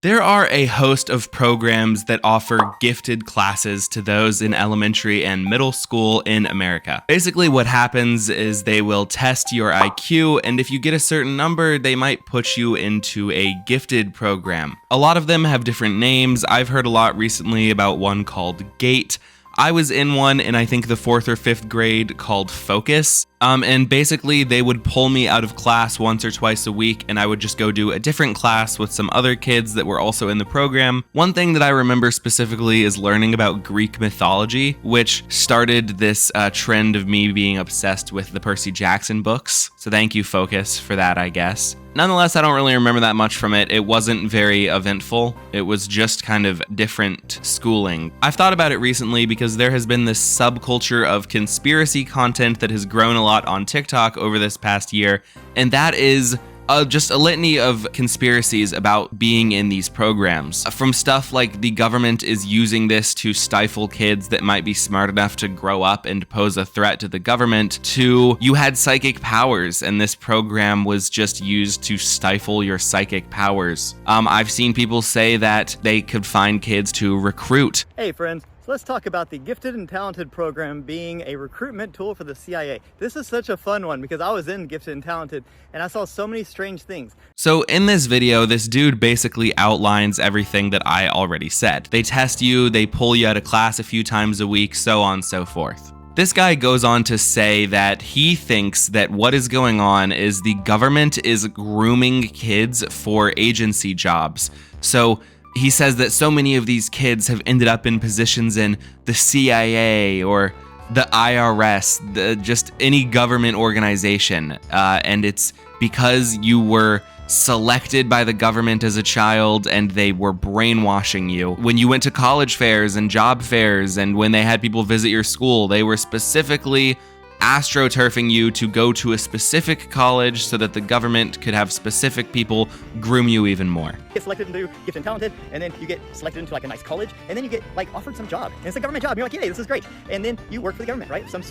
There are a host of programs that offer gifted classes to those in elementary and middle school in America. Basically, what happens is they will test your IQ, and if you get a certain number, they might put you into a gifted program. A lot of them have different names. I've heard a lot recently about one called GATE. I was in one in I think the 4th or 5th grade called Focus. And basically they would pull me out of class once or twice a week and I would just go do a different class with some other kids that were also in the program. One thing that I remember specifically is learning about Greek mythology, which started this trend of me being obsessed with the Percy Jackson books. So thank you, Focus, for that, I guess. Nonetheless, I don't really remember that much from it. It wasn't very eventful. It was just kind of different schooling. I've thought about it recently because there has been this subculture of conspiracy content that has grown a lot on TikTok over this past year, and that is just a litany of conspiracies about being in these programs. From stuff like the government is using this to stifle kids that might be smart enough to grow up and pose a threat to the government, to you had psychic powers and this program was just used to stifle your psychic powers. I've seen people say that they could find kids to recruit. Hey friends. Let's talk about the Gifted and Talented program being a recruitment tool for the CIA. This is such a fun one because I was in Gifted and Talented and I saw so many strange things. So in this video, this dude basically outlines everything that I already said. They test you, they pull you out of class a few times a week, so on and so forth. This guy goes on to say that he thinks that what is going on is the government is grooming kids for agency jobs. So he says that so many of these kids have ended up in positions in the CIA or the IRS, just any government organization. And it's because you were selected by the government as a child and they were brainwashing you. When you went to college fairs and job fairs and when they had people visit your school, they were specifically astroturfing you to go to a specific college so that the government could have specific people groom you even more. Get selected into Gifted and Talented, and then you get selected into like a nice college, and then you get like offered some job, and it's a government job. And you're like, yay, this is great. And then you work for the government, right? Some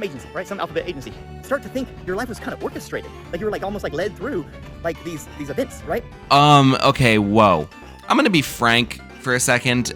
agency, right? Some alphabet agency. Start to think your life was kind of orchestrated, like you were like almost like led through like these events, right? Okay, whoa. I'm gonna be frank for a second.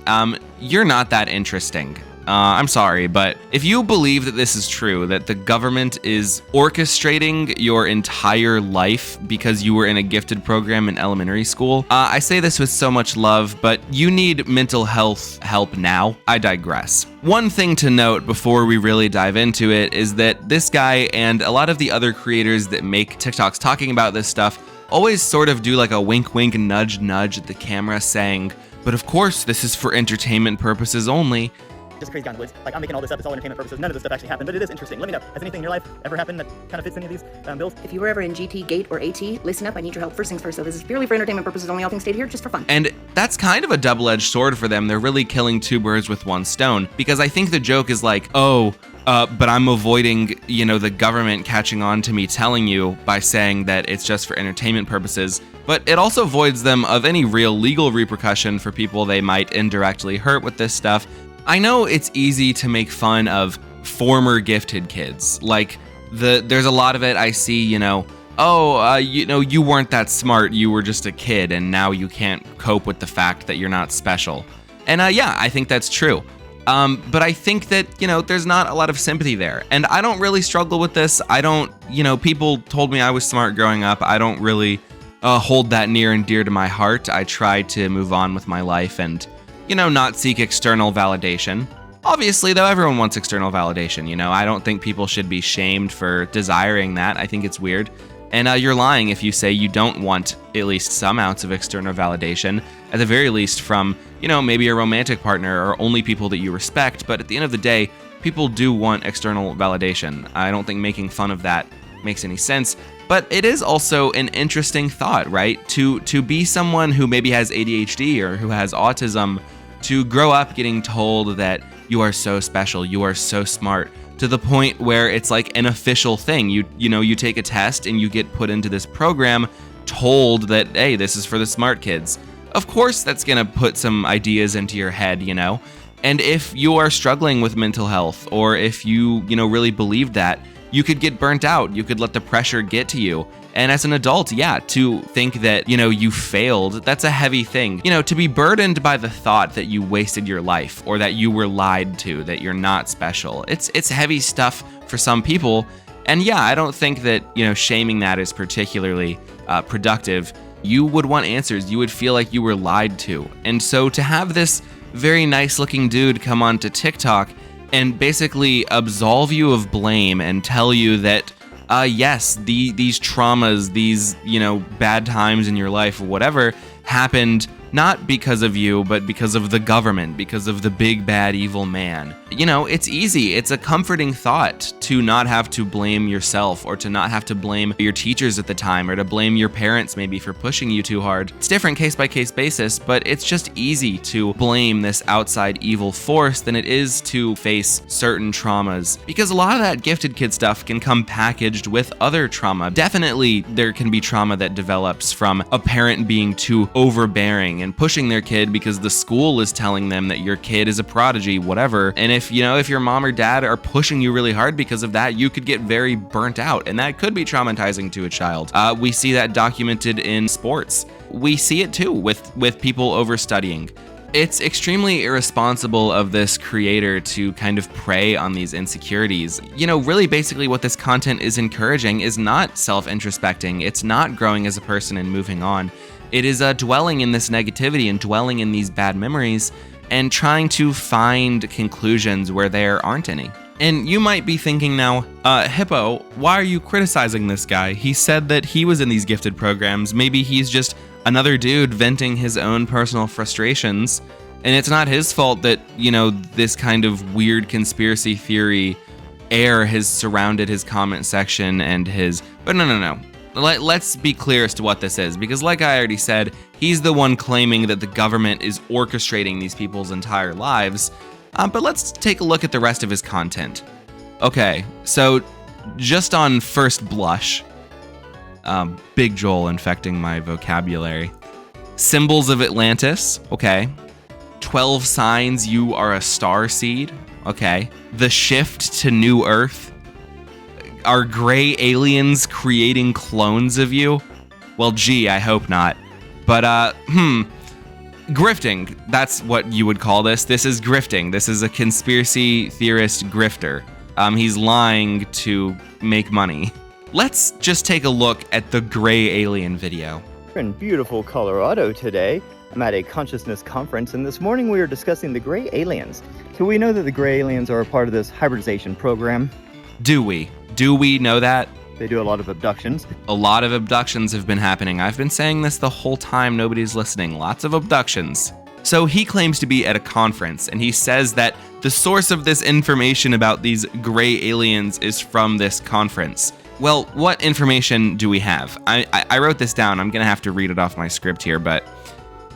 You're not that interesting. I'm sorry, but if you believe that this is true, that the government is orchestrating your entire life because you were in a gifted program in elementary school, I say this with so much love, but you need mental health help now. I digress. One thing to note before we really dive into it is that this guy and a lot of the other creators that make TikToks talking about this stuff always sort of do like a wink wink nudge nudge at the camera saying, but of course this is for entertainment purposes only. Just crazy guy in the woods. Like, I'm making all this up, it's all entertainment purposes. None of this stuff actually happened, but it is interesting. Let me know. Has anything in your life ever happened that kind of fits any of these bills? If you were ever in GT, GATE, or AT, listen up, I need your help. First things first, so this is purely for entertainment purposes only. All things stated here, just for fun. And that's kind of a double-edged sword for them. They're really killing two birds with one stone, because I think the joke is like, but I'm avoiding, the government catching on to me telling you by saying that it's just for entertainment purposes. But it also voids them of any real legal repercussion for people they might indirectly hurt with this stuff. I know it's easy to make fun of former gifted kids. Like, there's a lot of it I see, you weren't that smart, you were just a kid, and now you can't cope with the fact that you're not special. And yeah, I think that's true. But I think that, there's not a lot of sympathy there. And I don't really struggle with this. I don't, people told me I was smart growing up. I don't really hold that near and dear to my heart. I try to move on with my life and not seek external validation. Obviously, though, everyone wants external validation, I don't think people should be shamed for desiring that. I think it's weird. And you're lying if you say you don't want at least some ounce of external validation, at the very least from, maybe a romantic partner or only people that you respect. But at the end of the day, people do want external validation. I don't think making fun of that makes any sense. But it is also an interesting thought, right? To be someone who maybe has ADHD or who has autism, to grow up getting told that you are so special, you are so smart, to the point where it's like an official thing. You take a test and you get put into this program told that, hey, this is for the smart kids. Of course, that's gonna put some ideas into your head, And if you are struggling with mental health, or if you really believe that, you could get burnt out. You could let the pressure get to you. And as an adult, yeah, to think that, you failed, that's a heavy thing. To be burdened by the thought that you wasted your life or that you were lied to, that you're not special. It's heavy stuff for some people. And yeah, I don't think that, shaming that is particularly productive. You would want answers. You would feel like you were lied to. And so to have this very nice looking dude come onto TikTok and basically absolve you of blame and tell you that yes, these traumas, these, bad times in your life or whatever happened not because of you, but because of the government, because of the big, bad, evil man. It's easy. It's a comforting thought to not have to blame yourself or to not have to blame your teachers at the time or to blame your parents maybe for pushing you too hard. It's different case by case basis, but it's just easy to blame this outside evil force than it is to face certain traumas, because a lot of that gifted kid stuff can come packaged with other trauma. Definitely there can be trauma that develops from a parent being too overbearing and pushing their kid because the school is telling them that your kid is a prodigy, whatever. And if your mom or dad are pushing you really hard because of that, you could get very burnt out, and that could be traumatizing to a child. We see that documented in sports. We see it too with people overstudying. It's extremely irresponsible of this creator to kind of prey on these insecurities. Really basically what this content is encouraging is not self-introspecting. It's not growing as a person and moving on. It is dwelling in this negativity and dwelling in these bad memories and trying to find conclusions where there aren't any. And you might be thinking now, Hippo, why are you criticizing this guy? He said that he was in these gifted programs. Maybe he's just another dude venting his own personal frustrations. And it's not his fault that, this kind of weird conspiracy theory air has surrounded his comment section and his... But no. Let's be clear as to what this is, because like I already said, he's the one claiming that the government is orchestrating these people's entire lives. But let's take a look at the rest of his content. Okay, so just on first blush, Big Joel infecting my vocabulary. Symbols of Atlantis, okay. 12 signs you are a star seed, okay. The shift to New Earth. Are gray aliens creating clones of you? Well, gee, I hope not. But, grifting. That's what you would call this. This is grifting. This is a conspiracy theorist grifter. He's lying to make money. Let's just take a look at the gray alien video. We're in beautiful Colorado today. I'm at a consciousness conference, and this morning we were discussing the gray aliens. So we know that the gray aliens are a part of this hybridization program. Do we? Do we know that? They do a lot of abductions. A lot of abductions have been happening. I've been saying this the whole time. Nobody's listening. Lots of abductions. So he claims to be at a conference, and he says that the source of this information about these gray aliens is from this conference. Well, what information do we have? I wrote this down. I'm going to have to read it off my script here, but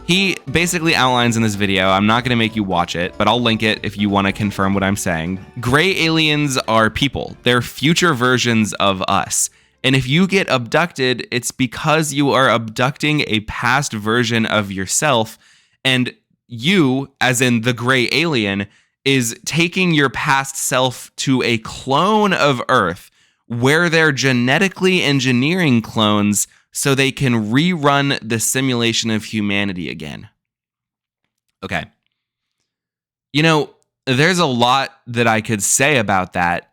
he basically outlines in this video, I'm not going to make you watch it, but I'll link it if you want to confirm what I'm saying. Gray aliens are people. They're future versions of us. And if you get abducted, it's because you are abducting a past version of yourself. And you, as in the gray alien, is taking your past self to a clone of Earth where they're genetically engineering clones so they can rerun the simulation of humanity again. Okay. There's a lot that I could say about that,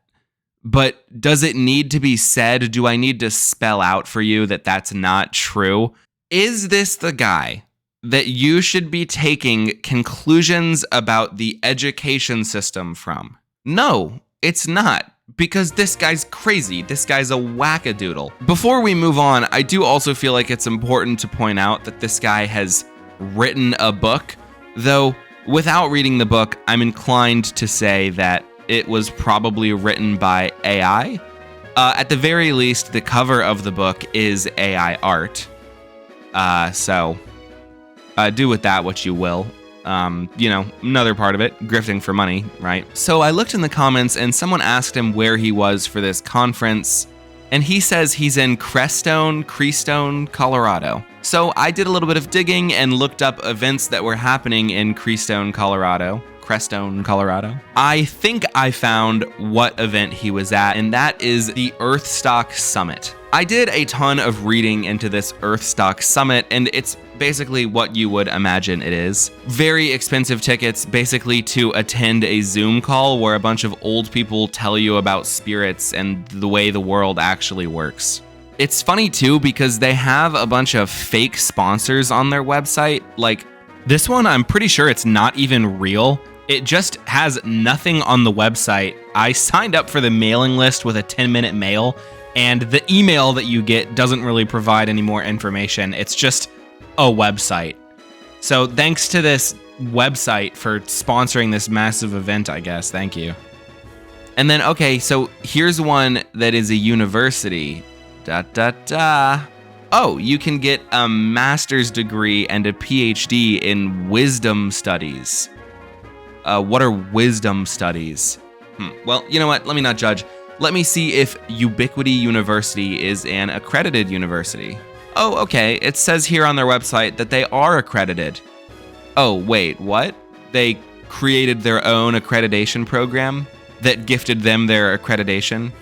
but does it need to be said? Do I need to spell out for you that that's not true? Is this the guy that you should be taking conclusions about the education system from? No, it's not. Because this guy's crazy. This guy's a wackadoodle. Before we move on, I do also feel like it's important to point out that this guy has written a book, though without reading the book, I'm inclined to say that it was probably written by AI. At the very least, the cover of the book is AI art. So do with that what you will. Another part of it, grifting for money, right? So I looked in the comments and someone asked him where he was for this conference, and he says he's in Crestone, Colorado. So I did a little bit of digging and looked up events that were happening in Crestone, Colorado. Crestone, Colorado. I think I found what event he was at, and that is the Earthstock Summit. I did a ton of reading into this Earthstock Summit, and it's basically what you would imagine it is. Very expensive tickets, basically to attend a Zoom call where a bunch of old people tell you about spirits and the way the world actually works. It's funny too because they have a bunch of fake sponsors on their website. Like this one, I'm pretty sure it's not even real. It just has nothing on the website. I signed up for the mailing list with a 10-minute mail, and the email that you get doesn't really provide any more information. It's just a website. So thanks to this website for sponsoring this massive event, I guess. Thank you. And then, okay, so here's one that is a university. Oh, you can get a master's degree and a PhD in wisdom studies. What are wisdom studies? Well, you know what? Let me not judge. Let me see if Ubiquity University is an accredited university. Oh, okay. It says here on their website that they are accredited. Oh, wait, what? They created their own accreditation program that gifted them their accreditation?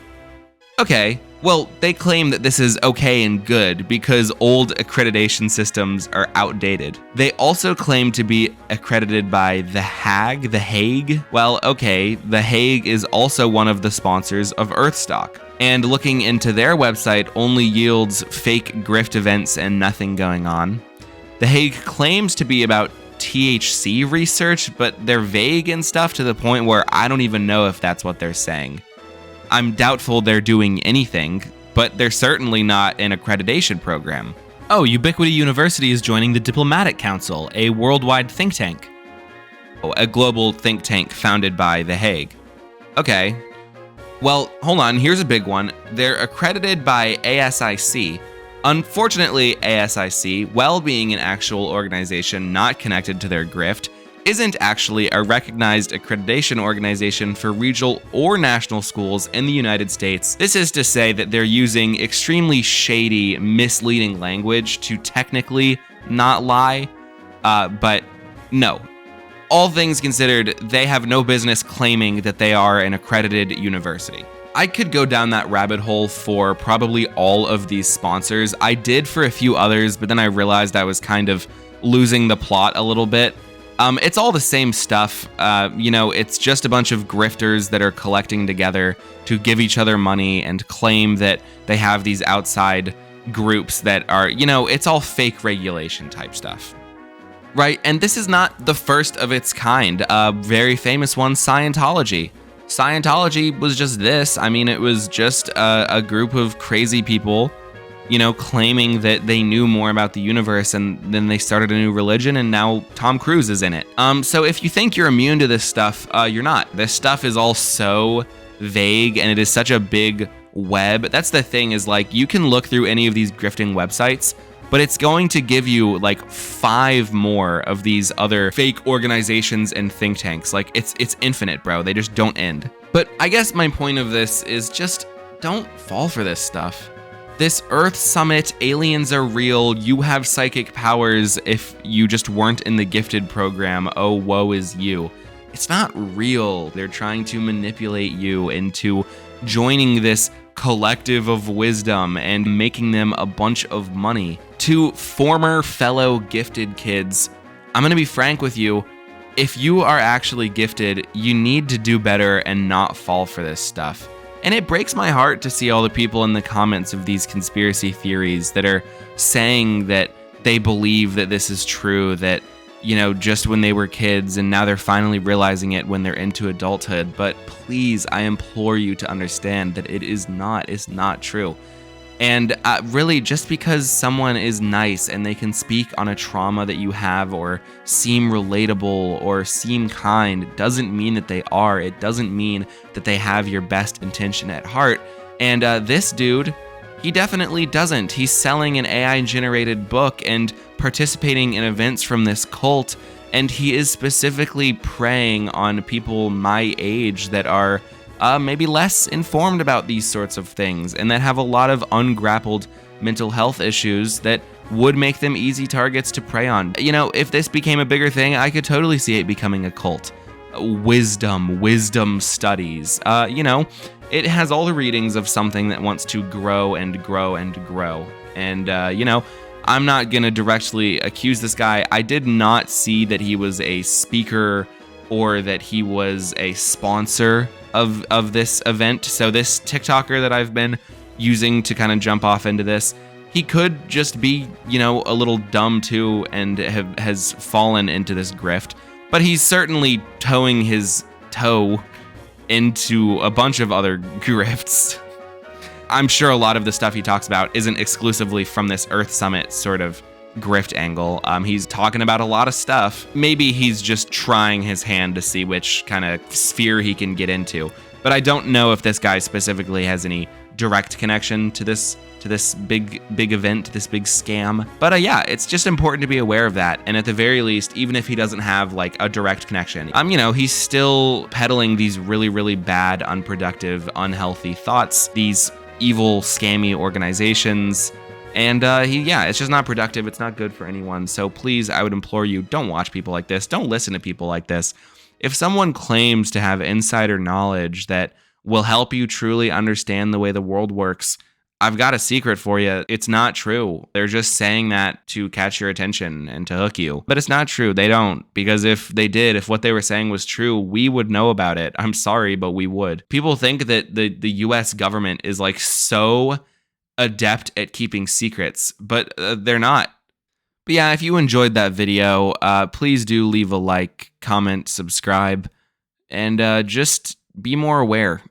Okay. Well, they claim that this is okay and good because old accreditation systems are outdated. They also claim to be accredited by The Hague. Well, okay, The Hague is also one of the sponsors of Earthstock. And looking into their website only yields fake grift events and nothing going on. The Hague claims to be about THC research, but they're vague and stuff to the point where I don't even know if that's what they're saying. I'm doubtful they're doing anything, but they're certainly not an accreditation program. Oh, Ubiquity University is joining the Diplomatic Council, a worldwide think tank. Oh, a global think tank founded by The Hague. Okay. Well, hold on, here's a big one. They're accredited by ASIC. Unfortunately, ASIC, while being an actual organization not connected to their grift, isn't actually a recognized accreditation organization for regional or national schools in the United States. This is to say that they're using extremely shady, misleading language to technically not lie, but no. All things considered, they have no business claiming that they are an accredited university. I could go down that rabbit hole for probably all of these sponsors. I did for a few others, but then I realized I was kind of losing the plot a little bit. It's all the same stuff. It's just a bunch of grifters that are collecting together to give each other money and claim that they have these outside groups that are, it's all fake regulation type stuff. Right, and this is not the first of its kind. A very famous one, Scientology. Scientology was just this. I mean, it was just a group of crazy people claiming that they knew more about the universe, and then they started a new religion, and now Tom Cruise is in it. So if you think you're immune to this stuff, you're not. This stuff is all so vague, and it is such a big web. That's the thing, is like, you can look through any of these grifting websites, but it's going to give you like 5 more of these other fake organizations and think tanks. Like, it's infinite, bro. They just don't end. But I guess my point of this is just don't fall for this stuff. This Earth Summit, aliens are real, you have psychic powers if you just weren't in the gifted program, oh, woe is you. It's not real. They're trying to manipulate you into joining this collective of wisdom and making them a bunch of money. To former fellow gifted kids, I'm gonna be frank with you, if you are actually gifted, you need to do better and not fall for this stuff. And it breaks my heart to see all the people in the comments of these conspiracy theories that are saying that they believe that this is true, that, just when they were kids and now they're finally realizing it when they're into adulthood. But please, I implore you to understand that it's not true. And really, just because someone is nice and they can speak on a trauma that you have or seem relatable or seem kind doesn't mean that they are. It doesn't mean that they have your best intention at heart. And this dude, he definitely doesn't. He's selling an AI-generated book and participating in events from this cult. And he is specifically preying on people my age that are maybe less informed about these sorts of things and that have a lot of ungrappled mental health issues that would make them easy targets to prey on. If this became a bigger thing, I could totally see it becoming a cult. wisdom studies. It has all the readings of something that wants to grow and grow and grow. And, I'm not going to directly accuse this guy. I did not see that he was a speaker or that he was a sponsor of this event. So this TikToker that I've been using to kind of jump off into this, he could just be, a little dumb too and has fallen into this grift. But he's certainly toeing his toe into a bunch of other grifts. I'm sure a lot of the stuff he talks about isn't exclusively from this Earth Summit sort of grift angle. He's talking about a lot of stuff. Maybe he's just trying his hand to see which kind of sphere he can get into. But I don't know if this guy specifically has any direct connection to this big event, this big scam. But yeah, it's just important to be aware of that. And at the very least, even if he doesn't have like a direct connection, he's still peddling these really, really bad, unproductive, unhealthy thoughts, these evil, scammy organizations. And it's just not productive. It's not good for anyone. So please, I would implore you, don't watch people like this. Don't listen to people like this. If someone claims to have insider knowledge that will help you truly understand the way the world works, I've got a secret for you. It's not true. They're just saying that to catch your attention and to hook you. But it's not true. They don't. Because if what they were saying was true, we would know about it. I'm sorry, but we would. People think that the US government is like so adept at keeping secrets, but they're not. But yeah, if you enjoyed that video, please do leave a like, comment, subscribe, and just be more aware.